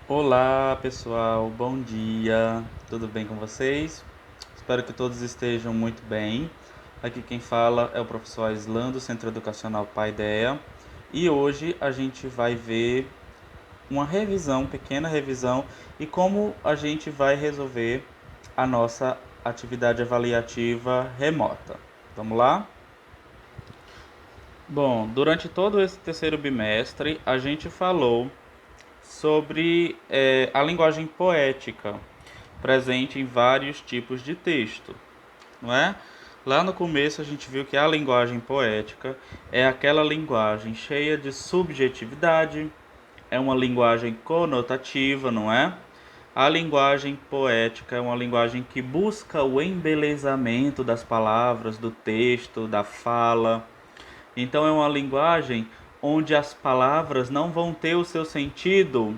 Olá pessoal, bom dia, tudo bem com vocês? Espero que todos estejam muito bem. Aqui quem fala é o professor Aislan do Centro Educacional Paideia e hoje a gente vai ver uma revisão, pequena revisão, e como a gente vai resolver a nossa atividade avaliativa remota. Vamos lá? Bom, durante todo esse terceiro bimestre a gente falou sobre a linguagem poética, presente em vários tipos de texto, não é? Lá no começo a gente viu que a linguagem poética é aquela linguagem cheia de subjetividade, é uma linguagem conotativa, não é? A linguagem poética é uma linguagem que busca o embelezamento das palavras, do texto, da fala. Então é uma linguagem onde as palavras não vão ter o seu sentido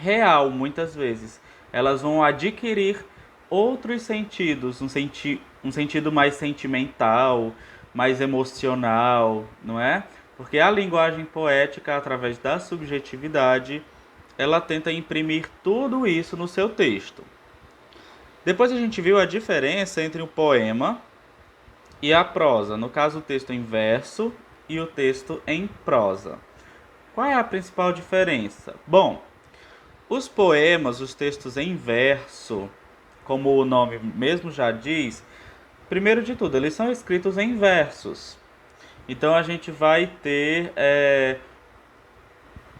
real muitas vezes. Elas vão adquirir outros sentidos, um sentido mais sentimental, mais emocional, não é? Porque a linguagem poética, através da subjetividade, ela tenta imprimir tudo isso no seu texto. Depois a gente viu a diferença entre o poema e a prosa, no caso o texto em verso e o texto em prosa. Qual é a principal diferença? Bom, os poemas, os textos em verso, como o nome mesmo já diz, primeiro de tudo, eles são escritos em versos. Então a gente vai ter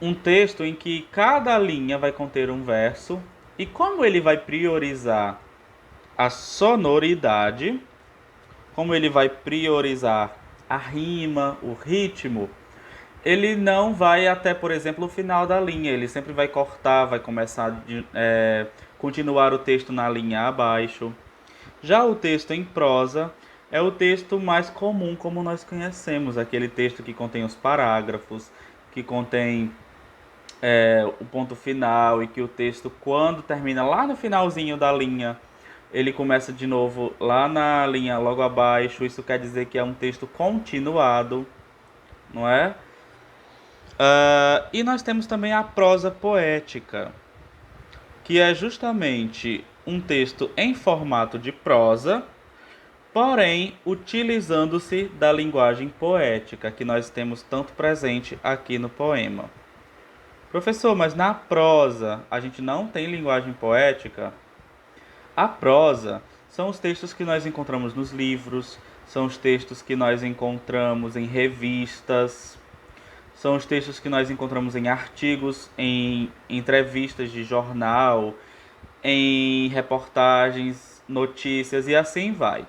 um texto em que cada linha vai conter um verso, e como ele vai priorizar a sonoridade, como ele vai priorizar a rima, o ritmo, ele não vai até, por exemplo, o final da linha. Ele sempre vai cortar, vai começar continuar o texto na linha abaixo. Já o texto em prosa é o texto mais comum, como nós conhecemos, aquele texto que contém os parágrafos, que contém o ponto final, e que o texto, quando termina lá no finalzinho da linha, ele começa de novo lá na linha logo abaixo. Isso quer dizer que é um texto continuado, não é? E nós temos também a prosa poética, que é justamente um texto em formato de prosa, porém utilizando-se da linguagem poética, que nós temos tanto presente aqui no poema. Professor, mas na prosa a gente não tem linguagem poética? A prosa são os textos que nós encontramos nos livros, são os textos que nós encontramos em revistas, são os textos que nós encontramos em artigos, em entrevistas de jornal, em reportagens, notícias e assim vai.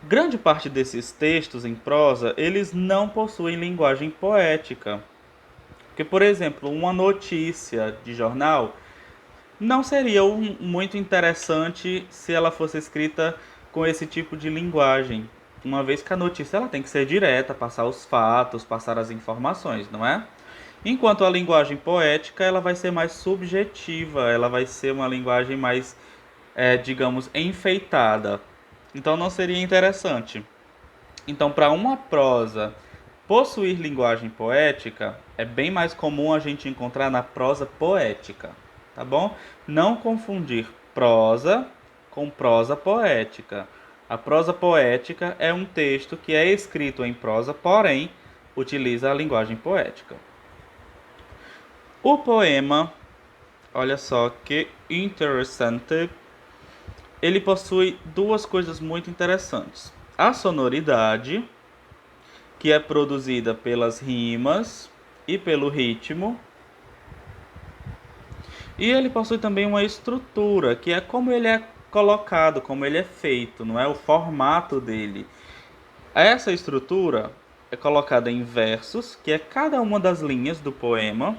Grande parte desses textos em prosa, eles não possuem linguagem poética. Porque, por exemplo, uma notícia de jornal não seria muito interessante se ela fosse escrita com esse tipo de linguagem. Uma vez que a notícia ela tem que ser direta, passar os fatos, passar as informações, não é? Enquanto a linguagem poética ela vai ser mais subjetiva, ela vai ser uma linguagem mais, digamos, enfeitada. Então não seria interessante. Então, para uma prosa possuir linguagem poética, é bem mais comum a gente encontrar na prosa poética, tá bom? Não confundir prosa com prosa poética. A prosa poética é um texto que é escrito em prosa, porém utiliza a linguagem poética. O poema, olha só que interessante, ele possui duas coisas muito interessantes. A sonoridade, que é produzida pelas rimas e pelo ritmo. E ele possui também uma estrutura, que é como ele é colocado, como ele é feito, não é o formato dele. Essa estrutura é colocada em versos, que é cada uma das linhas do poema,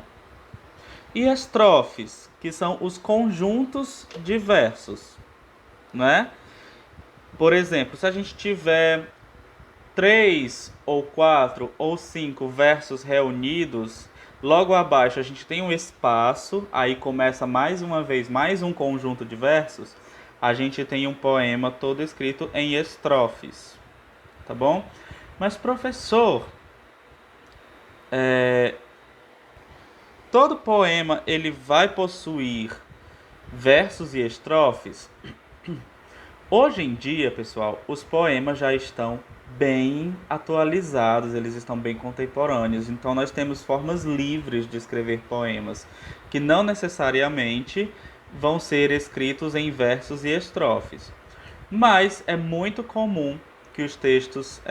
e estrofes, que são os conjuntos de versos, não é? Por exemplo, se a gente tiver três ou quatro ou cinco versos reunidos, logo abaixo a gente tem um espaço, aí começa mais uma vez mais um conjunto de versos, a gente tem um poema todo escrito em estrofes, tá bom? Mas professor, todo poema ele vai possuir versos e estrofes? Hoje em dia, pessoal, os poemas já estão bem atualizados, eles estão bem contemporâneos. Então nós temos formas livres de escrever poemas, que não necessariamente vão ser escritos em versos e estrofes. Mas é muito comum que os textos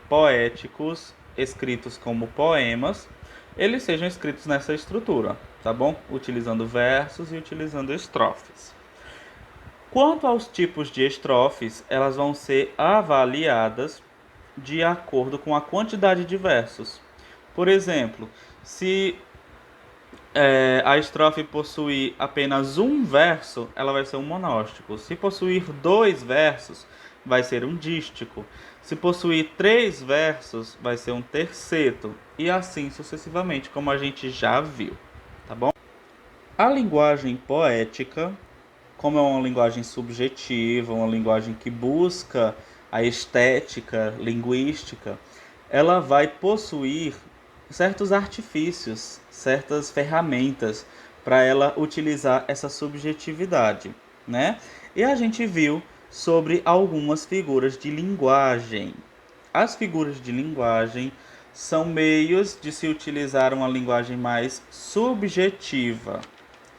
poéticos, escritos como poemas, eles sejam escritos nessa estrutura, tá bom? Utilizando versos e utilizando estrofes. Quanto aos tipos de estrofes, elas vão ser avaliadas de acordo com a quantidade de versos. Por exemplo, se a estrofe possuir apenas um verso, ela vai ser um monóstico. Se possuir dois versos, vai ser um dístico. Se possuir três versos, vai ser um terceto. E assim sucessivamente, como a gente já viu, tá bom? A linguagem poética, como é uma linguagem subjetiva, uma linguagem que busca a estética linguística, ela vai possuir certos artifícios, certas ferramentas para ela utilizar essa subjetividade, né? E a gente viu sobre algumas figuras de linguagem. As figuras de linguagem são meios de se utilizar uma linguagem mais subjetiva,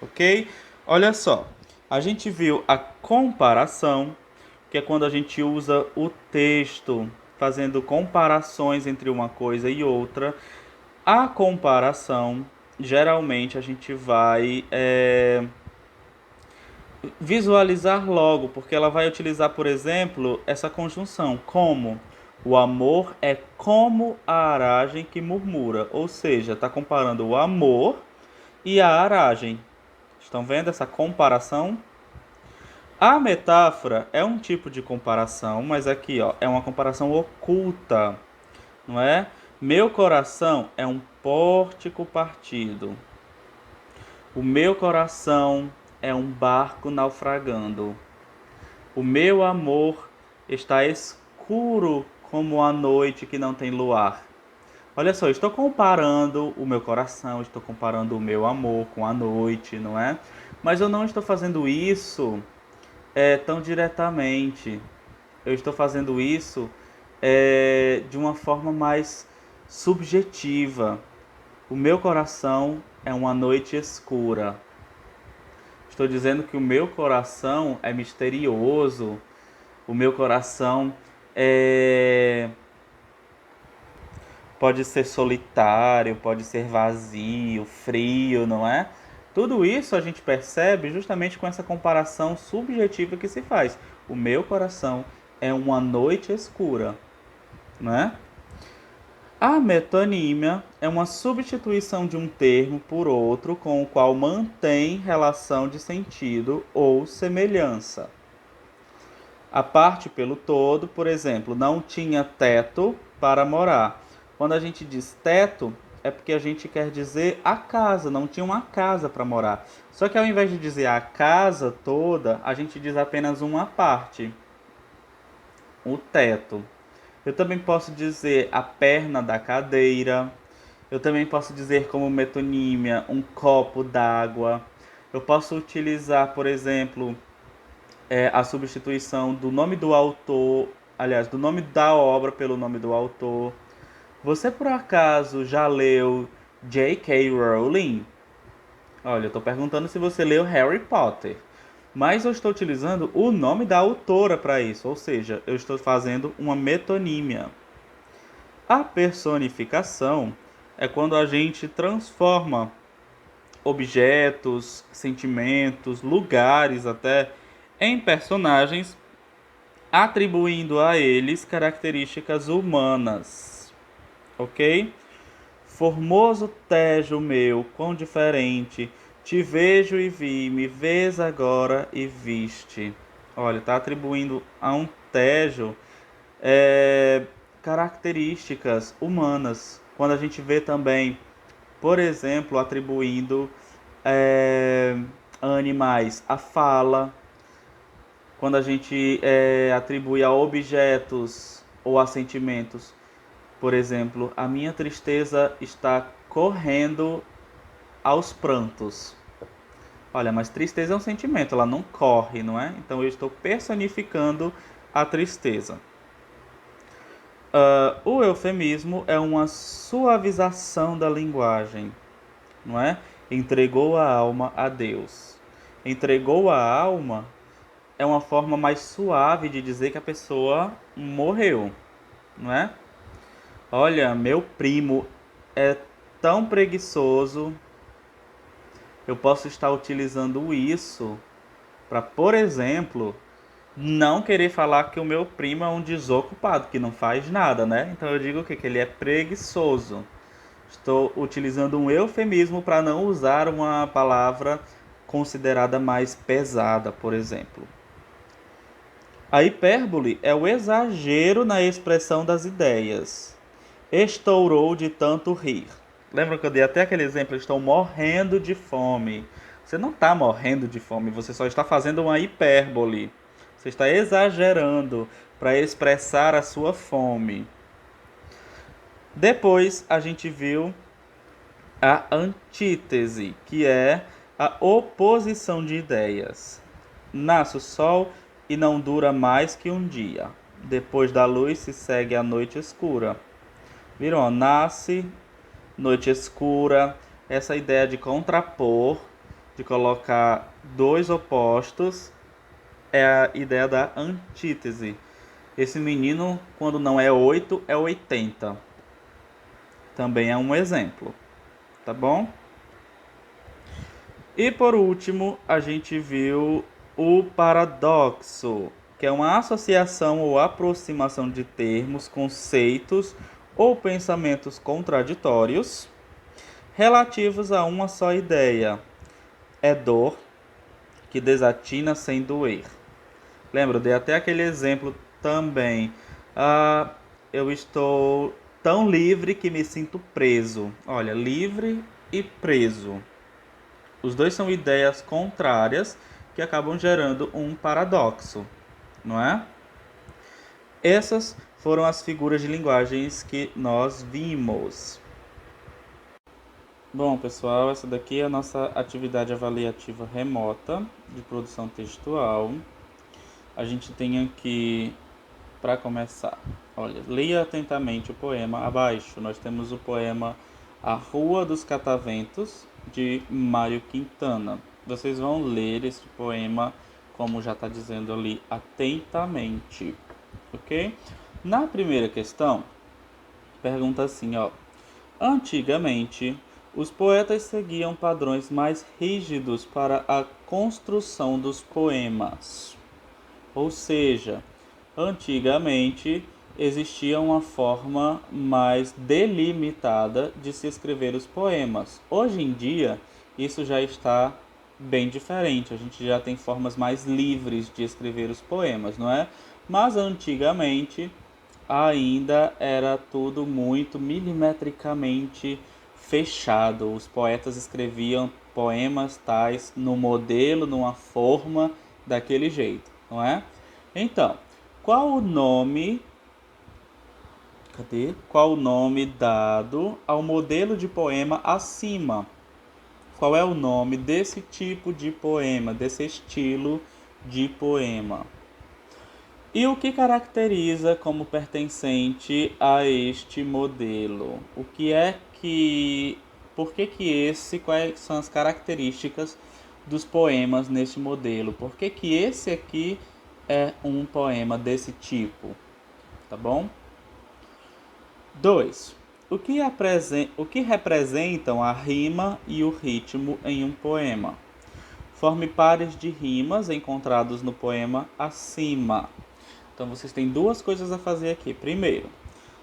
ok? Olha só, a gente viu a comparação, que é quando a gente usa o texto fazendo comparações entre uma coisa e outra. A comparação, geralmente a gente vai visualizar logo, porque ela vai utilizar, por exemplo, essa conjunção, como o amor é como a aragem que murmura, ou seja, está comparando o amor e a aragem. Estão vendo essa comparação? A metáfora é um tipo de comparação, mas aqui ó, é uma comparação oculta, não é? Meu coração é um pórtico partido. O meu coração é um barco naufragando. O meu amor está escuro como a noite que não tem luar. Olha só, estou comparando o meu coração, estou comparando o meu amor com a noite, não é? Mas eu não estou fazendo isso tão diretamente. Eu estou fazendo isso de uma forma mais subjetiva. O meu coração é uma noite escura. Estou dizendo que o meu coração é misterioso. O meu coração pode ser solitário, pode ser vazio, frio, não é? Tudo isso a gente percebe justamente com essa comparação subjetiva que se faz. O meu coração é uma noite escura, né? A metonímia é uma substituição de um termo por outro com o qual mantém relação de sentido ou semelhança. A parte pelo todo, por exemplo, não tinha teto para morar. Quando a gente diz teto, é porque a gente quer dizer a casa, não tinha uma casa para morar. Só que ao invés de dizer a casa toda, a gente diz apenas uma parte, o teto. Eu também posso dizer a perna da cadeira. Eu também posso dizer como metonímia um copo d'água. Eu posso utilizar, por exemplo, a substituição do nome do autor, aliás, do nome da obra pelo nome do autor. Você por acaso já leu J.K. Rowling? Olha, eu estou perguntando se você leu Harry Potter. Mas eu estou utilizando o nome da autora para isso, ou seja, eu estou fazendo uma metonímia. A personificação é quando a gente transforma objetos, sentimentos, lugares até em personagens, atribuindo a eles características humanas. Ok? Formoso Tejo meu, quão diferente, te vejo e vi, me vês agora e viste. Olha, está atribuindo a um Tejo características humanas. Quando a gente vê também, por exemplo, atribuindo a animais a fala, quando a gente atribui a objetos ou a sentimentos. Por exemplo, a minha tristeza está correndo aos prantos. Olha, mas tristeza é um sentimento, ela não corre, não é? Então eu estou personificando a tristeza. O eufemismo é uma suavização da linguagem, não é? Entregou a alma a Deus. Entregou a alma é uma forma mais suave de dizer que a pessoa morreu, não é? Olha, meu primo é tão preguiçoso. Eu posso estar utilizando isso para, por exemplo, não querer falar que o meu primo é um desocupado, que não faz nada, né? Então eu digo que ele é preguiçoso. Estou utilizando um eufemismo para não usar uma palavra considerada mais pesada, por exemplo. A hipérbole é o exagero na expressão das ideias. Estourou de tanto rir. Lembra que eu dei até aquele exemplo? Estou morrendo de fome. Você não está morrendo de fome, você só está fazendo uma hipérbole. Você está exagerando para expressar a sua fome. Depois a gente viu a antítese, que é a oposição de ideias. Nasce o sol e não dura mais que um dia. Depois da luz se segue a noite escura. Viram? Nasce, noite escura. Essa ideia de contrapor, de colocar dois opostos, é a ideia da antítese. Esse menino, quando não é 8, é 80. Também é um exemplo. Tá bom? E por último, a gente viu o paradoxo, que é uma associação ou aproximação de termos, conceitos ou pensamentos contraditórios relativos a uma só ideia. É dor que desatina sem doer. Lembra, eu dei até aquele exemplo também. Eu estou tão livre que me sinto preso. Olha, livre e preso. Os dois são ideias contrárias que acabam gerando um paradoxo, não é? Essas foram as figuras de linguagens que nós vimos. Bom, pessoal, essa daqui é a nossa atividade avaliativa remota de produção textual. A gente tem aqui, para começar, olha, leia atentamente o poema abaixo. Nós temos o poema A Rua dos Cataventos, de Mário Quintana. Vocês vão ler esse poema, como já está dizendo ali, atentamente, ok? Na primeira questão, pergunta assim, ó. Antigamente, os poetas seguiam padrões mais rígidos para a construção dos poemas. Ou seja, antigamente existia uma forma mais delimitada de se escrever os poemas. Hoje em dia, isso já está bem diferente. A gente já tem formas mais livres de escrever os poemas, não é? Mas antigamente ainda era tudo muito milimetricamente fechado. Os poetas escreviam poemas tais no modelo, numa forma daquele jeito, não é? Então, qual o nome Qual o nome dado ao modelo de poema acima? Qual é o nome desse tipo de poema, desse estilo de poema? E o que caracteriza como pertencente a este modelo? Por que quais são as características dos poemas neste modelo? Por que esse aqui é um poema desse tipo? Tá bom? 2. O que representam a rima e o ritmo em um poema? Forme pares de rimas encontrados no poema acima. Então vocês têm duas coisas a fazer aqui. Primeiro,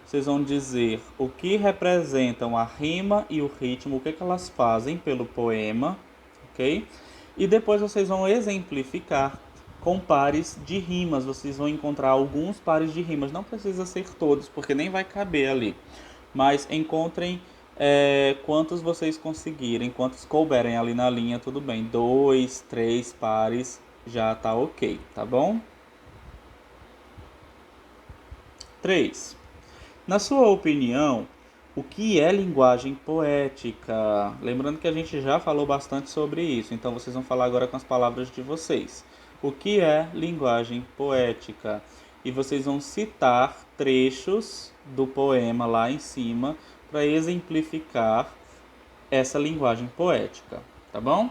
vocês vão dizer o que representam a rima e o ritmo, o que elas fazem pelo poema, ok? E depois vocês vão exemplificar com pares de rimas. Vocês vão encontrar alguns pares de rimas. Não precisa ser todos, porque nem vai caber ali. Mas encontrem quantos vocês conseguirem, quantos couberem ali na linha, tudo bem. 2, 3 pares já tá ok, tá bom? 3. Na sua opinião, O que é linguagem poética? Lembrando que a gente já falou bastante sobre isso, então vocês vão falar agora com as palavras de vocês. O que é linguagem poética? E vocês vão citar trechos do poema lá em cima para exemplificar essa linguagem poética, tá bom?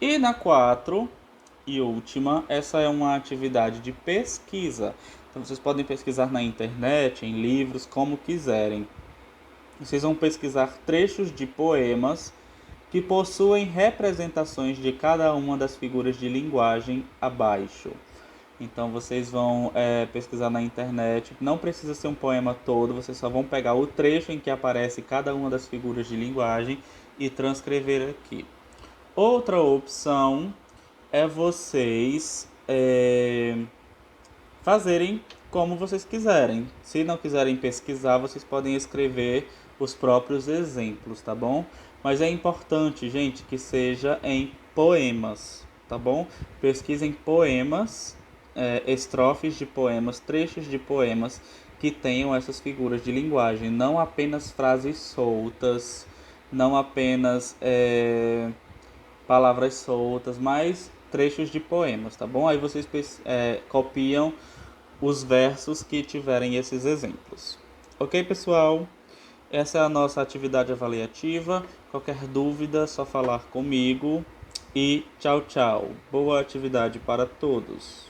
E na 4 e última, essa é uma atividade de pesquisa. Então vocês podem pesquisar na internet, em livros, como quiserem. Vocês vão pesquisar trechos de poemas que possuem representações de cada uma das figuras de linguagem abaixo. Então vocês vão pesquisar na internet, não precisa ser um poema todo, vocês só vão pegar o trecho em que aparece cada uma das figuras de linguagem e transcrever aqui. Outra opção é vocês fazerem como vocês quiserem. Se não quiserem pesquisar, vocês podem escrever os próprios exemplos, tá bom? Mas é importante, gente, que seja em poemas, tá bom? Pesquisem poemas, estrofes de poemas, trechos de poemas que tenham essas figuras de linguagem, não apenas frases soltas, não apenas palavras soltas, mas trechos de poemas, tá bom? Aí vocês copiam os versos que tiverem esses exemplos. Ok, pessoal? Essa é a nossa atividade avaliativa. Qualquer dúvida, só falar comigo. E tchau, tchau. Boa atividade para todos.